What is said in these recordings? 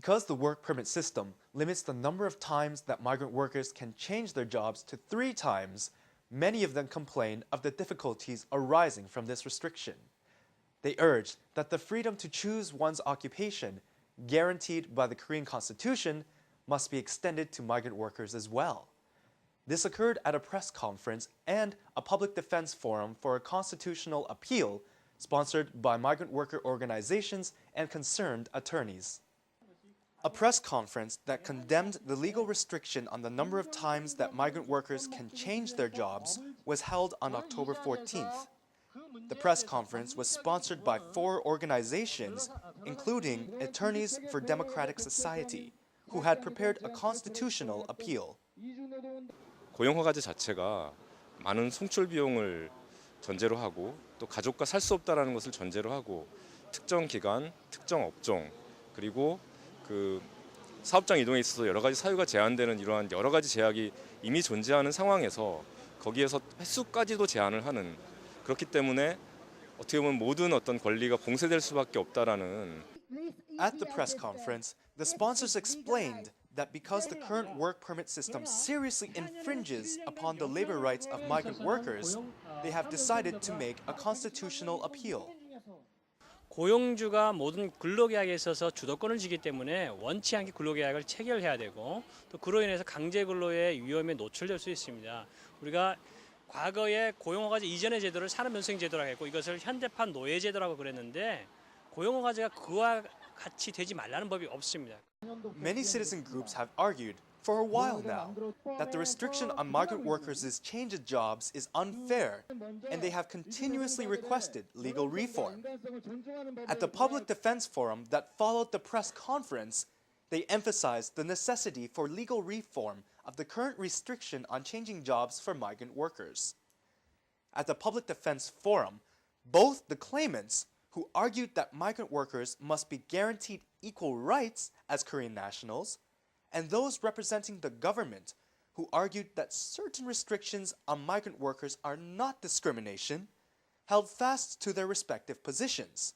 Because the work permit system limits the number of times that migrant workers can change their jobs to 3 times, many of them complain of the difficulties arising from this restriction. They urge that the freedom to choose one's occupation, guaranteed by the Korean Constitution, must be extended to migrant workers as well. This occurred at a press conference and a public defense forum for a constitutional appeal sponsored by migrant worker organizations and concerned attorneys. A press conference that condemned the legal restriction on the number of times that migrant workers can change their jobs was held on October 14th. The press conference was sponsored by 4 organizations, including Attorneys for Democratic Society, who had prepared a constitutional appeal. 고용허가제 자체가 많은 송출 비용을 전제로 하고 또 가족과 살 수 없다라는 것을 전제로 하고 특정 기간, 특정 업종 그리고 그 사업장 이동에 있어서 여러 가지 사유가 제한되는 이러한 여러 가지 제약이 이미 존재하는 상황에서 거기에서 횟수까지도 제한을 하는 그렇기 때문에 어떻게 보면 모든 어떤 권리가 봉쇄될 수밖에 없다라는. At the press conference, the sponsors explained that because the current work permit system seriously infringes upon the labor rights of migrant workers, they have decided to make a constitutional appeal. 고용주가 모든 근로계약에 있어서 주도권을 지기 때문에 원치 않게 근로계약을 체결해야 되고 또 그로 인해서 강제근로의 위험에 노출될 수 있습니다. 우리가 과거에 고용허가제 이전의 제도를 산업연수행제도라고 했고 이것을 현대판 노예제도라고 그랬는데 고용허가제가 그와 같이 되지 말라는 법이 없습니다. Many citizen groups have argued for a while now that the restriction on migrant workers' change of jobs is unfair, and they have continuously requested legal reform. At the public defense forum that followed the press conference, they emphasized the necessity for legal reform of the current restriction on changing jobs for migrant workers. At the public defense forum, both the claimants, who argued that migrant workers must be guaranteed equal rights as Korean nationals, and those representing the government, who argued that certain restrictions on migrant workers are not discrimination, held fast to their respective positions.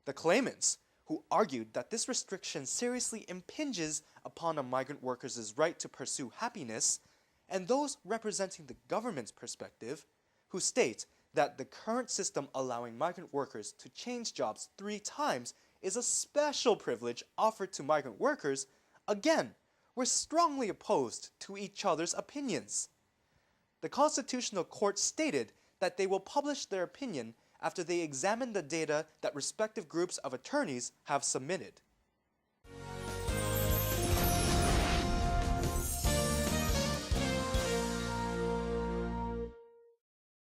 The claimants, who argued that this restriction seriously impinges upon a migrant worker's right to pursue happiness, and those representing the government's perspective, who state that the current system allowing migrant workers to change jobs 3 times is a special privilege offered to migrant workers, again, were strongly opposed to each other's opinions. The Constitutional Court stated that they will publish their opinion after they examine the data that respective groups of attorneys have submitted.